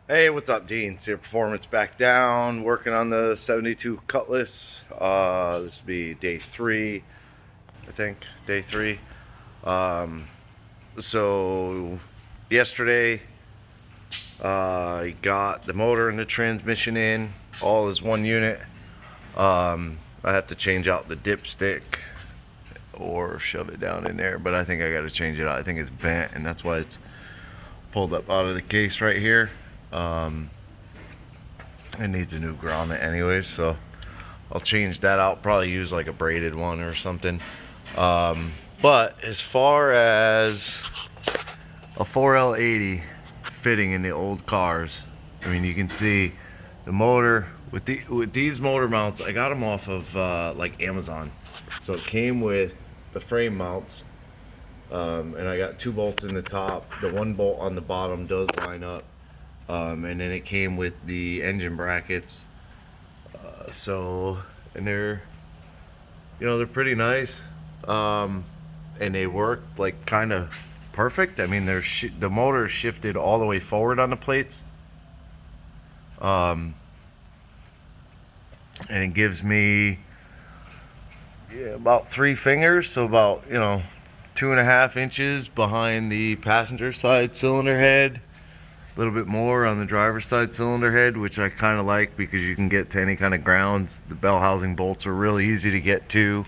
Hey, what's up, Dean? Sear Performance back down, working on the 72 Cutlass. This will be day 3, I think, day 3. Um, so, yesterday, I got the motor and the transmission in, all as one unit. I have to change out the dipstick or shove it down in there, but I think I got to change it out. I think it's bent, and that's why it's pulled up out of the case right here. It needs a new grommet anyways, so I'll change that out. Probably use like a braided one or something. But as far as a 4L80 fitting in the old cars, I mean, you can see the motor with these motor mounts. I got them off of like Amazon, so it came with the frame mounts, and I got 2 bolts in the top. The 1 bolt on the bottom does line up. And then it came with the engine brackets. And they're, they're pretty nice. And they work like kind of perfect. I mean, the motor shifted all the way forward on the plates. And it gives me about 3 fingers, so about 2.5 inches behind the passenger side cylinder head. A little bit more on the driver's side cylinder head, which I kind of like because you can get to any kind of grounds. The bell housing bolts are really easy to get to,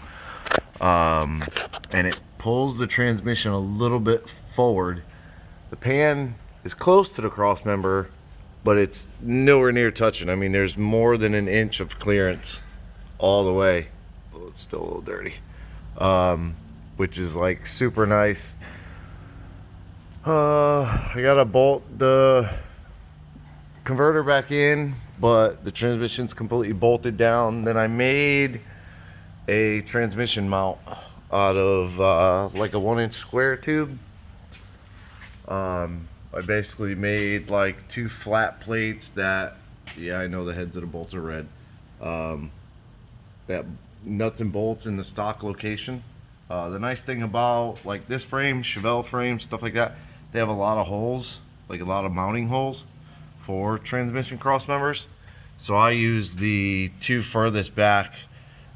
and it pulls the transmission a little bit forward. The pan is close to the cross member, but it's nowhere near touching. I mean, there's more than an inch of clearance all the way. Oh, it's still a little dirty, which is like super nice. I gotta bolt the converter back in, but the transmission's completely bolted down. Then I made a transmission mount out of like a 1-inch square tube. I basically made like 2 flat plates that, yeah, I know the heads of the bolts are red. That nuts and bolts in the stock location. The nice thing about like this frame, Chevelle frame, stuff like that, they have a lot of holes, like a lot of mounting holes for transmission cross members. So I use the 2 furthest back.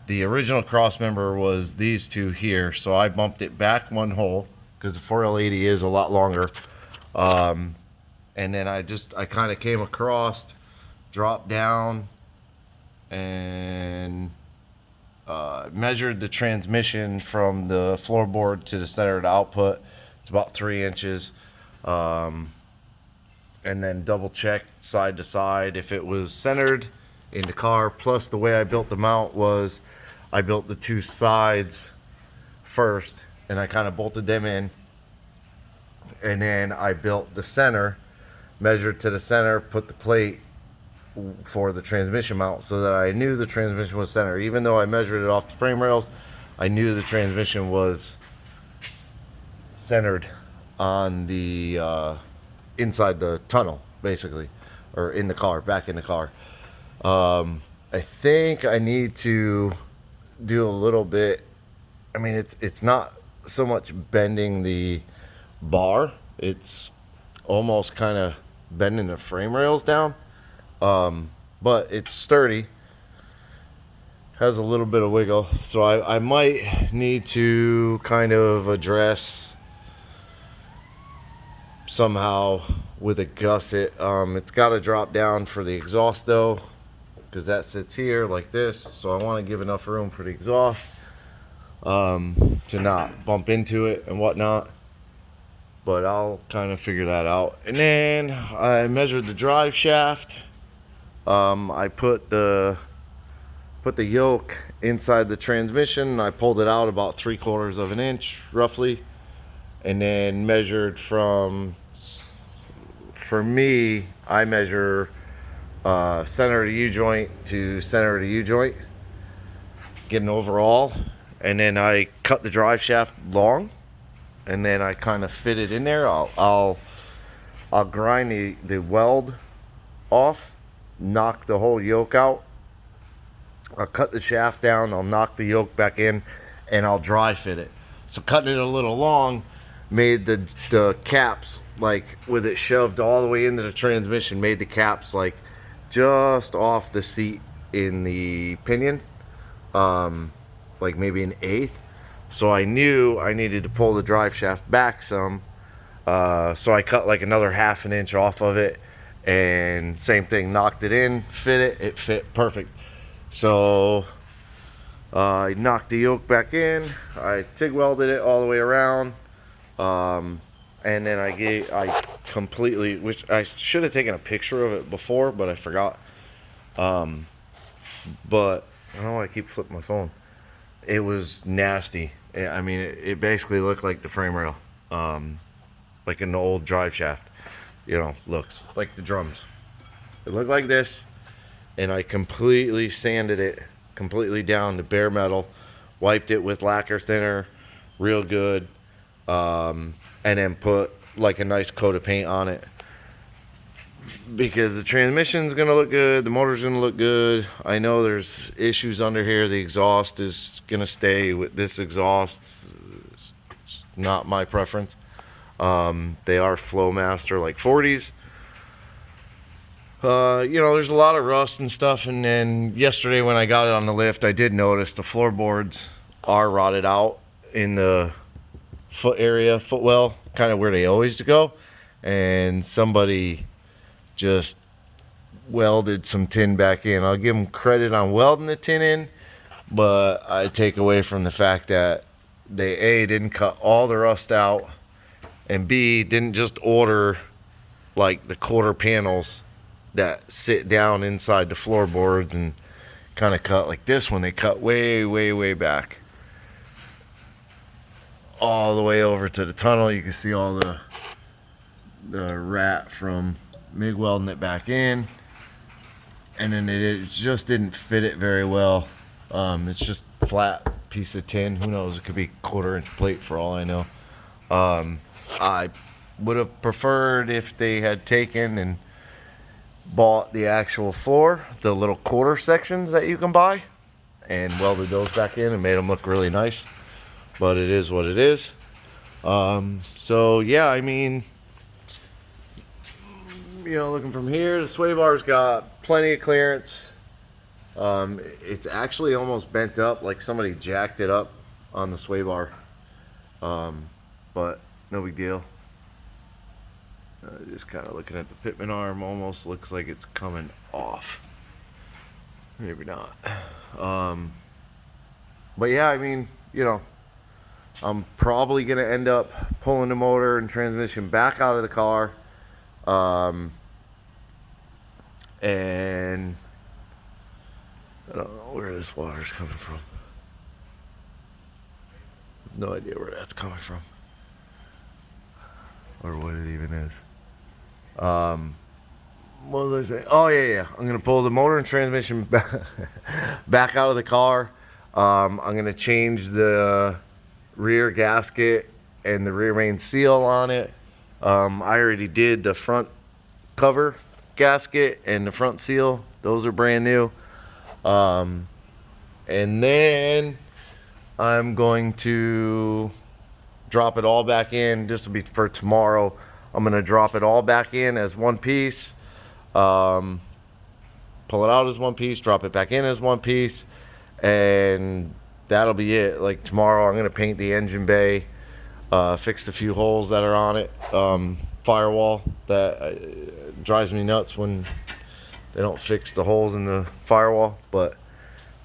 The original cross member was these 2 here, so I bumped it back 1 hole because the 4L80 is a lot longer. And then I kind of came across, dropped down, and measured the transmission from the floorboard to the center of the output. It's about 3 inches. And then double checked side to side if it was centered in the car. Plus, the way I built the mount was I built the 2 sides first, and I kind of bolted them in, and then I built the center, measured to the center, put the plate for the transmission mount so that I knew the transmission was center. Even though I measured it off the frame rails, I knew the transmission was centered on the inside the tunnel, basically, or in the car, back in the car. I think I need to do a little bit. I mean, it's not so much bending the bar, it's almost kind of bending the frame rails down. But it's sturdy, has a little bit of wiggle, so I might need to kind of address somehow with a gusset. It's got to drop down for the exhaust though, because that sits here like this, so I want to give enough room for the exhaust to not bump into it and whatnot. But I'll kind of figure that out. And then I measured the drive shaft. I put the yoke inside the transmission. I pulled it out about 3/4 of an inch roughly, and then measured from, for me, I measure center of the U-joint to center of the U-joint, get an overall, and then I cut the drive shaft long, and then I kind of fit it in there. I'll grind the weld off, knock the whole yoke out. I'll cut the shaft down, I'll knock the yoke back in, and I'll dry fit it. So cutting it a little long, made the caps, like with it shoved all the way into the transmission, made the caps like just off the seat in the pinion, like maybe an eighth. So I knew I needed to pull the drive shaft back some. So I cut like another 1/2 inch off of it, and same thing, knocked it in, it fit perfect. So I knocked the yoke back in, I TIG welded it all the way around, and then I completely, which I should have taken a picture of it before, but I forgot. But I don't know why I keep flipping my phone. It was nasty. I mean, it basically looked like the frame rail, like an old drive shaft, you know, looks like the drums. It looked like this, and I completely sanded it completely down to bare metal, wiped it with lacquer thinner real good, and then put like a nice coat of paint on it, because the transmission's gonna look good, the motor's gonna look good. I know there's issues under here. The exhaust is gonna stay with this exhaust. It's not my preference. They are Flowmaster like 40s. You know, there's a lot of rust and stuff, and then yesterday when I got it on the lift, I did notice the floorboards are rotted out in the foot area, footwell, kind of where they always go, and somebody just welded some tin back in. I'll give them credit on welding the tin in, but I take away from the fact that they A, didn't cut all the rust out, and B, didn't just order like the quarter panels that sit down inside the floorboards and kind of cut like this one. They cut way back, all the way over to the tunnel. You can see all the rat from MIG welding it back in, and then it just didn't fit it very well. It's just a flat piece of tin. Who knows, it could be 1/4 inch plate for all I know. I would have preferred if they had taken and bought the actual floor, the little quarter sections that you can buy, and welded those back in and made them look really nice. But it is what it is. So yeah, I mean, you know, looking from here, the sway bar's got plenty of clearance. It's actually almost bent up, like somebody jacked it up on the sway bar, but no big deal. Just kind of looking at the pitman arm, almost looks like it's coming off. Maybe not. But yeah, I mean, you know, I'm probably gonna end up pulling the motor and transmission back out of the car, and I don't know where this water's coming from. I have no idea where that's coming from, or what it even is. What was I saying? Oh yeah, I'm gonna pull the motor and transmission back out of the car. I'm gonna change the rear gasket and the rear main seal on it. I already did the front cover gasket and the front seal. Those are brand new. And then I'm going to drop it all back in. This will be for tomorrow. I'm gonna drop it all back in as one piece, pull it out as one piece, drop it back in as one piece, and that'll be it. Like tomorrow I'm gonna paint the engine bay, fix a few holes that are on it, firewall that drives me nuts when they don't fix the holes in the firewall. But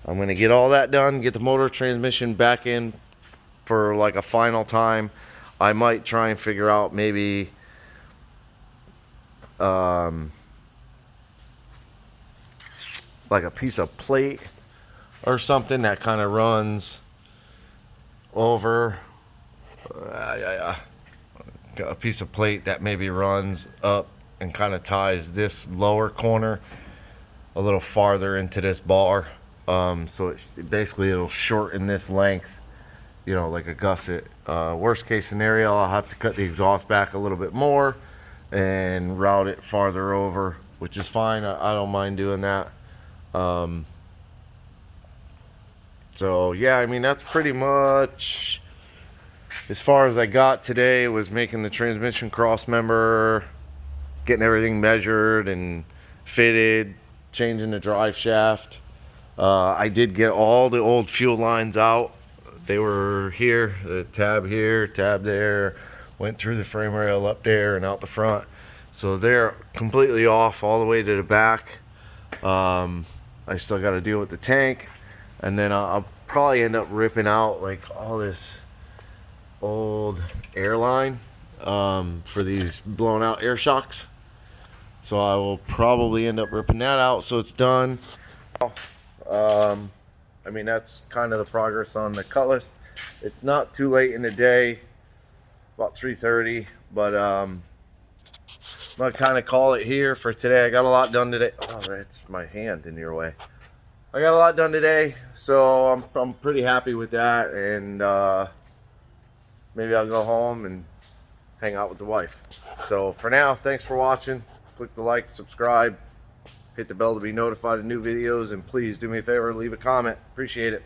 I'm gonna get all that done, get the motor transmission back in for like a final time. I might try and figure out maybe like a piece of plate or something that kind of runs over, a piece of plate that maybe runs up and kind of ties this lower corner a little farther into this bar, so basically it'll shorten this length, you know, like a gusset. Worst case scenario, I'll have to cut the exhaust back a little bit more and route it farther over, which is fine. I don't mind doing that. So yeah, I mean, that's pretty much as far as I got today was making the transmission cross member, getting everything measured and fitted, changing the drive shaft. I did get all the old fuel lines out. They were here, the tab here, tab there, went through the frame rail up there and out the front. So they're completely off all the way to the back. I still got to deal with the tank, and then I'll probably end up ripping out like all this old airline for these blown out air shocks. So I will probably end up ripping that out so it's done. I mean, that's kind of the progress on the Cutlass. It's not too late in the day, about 3:30, but I'm gonna kind of call it here for today. I got a lot done today. Oh, it's my hand in your way. I got a lot done today, so I'm pretty happy with that, and maybe I'll go home and hang out with the wife. So for now, thanks for watching. Click the like, subscribe, hit the bell to be notified of new videos, and please do me a favor, leave a comment. Appreciate it.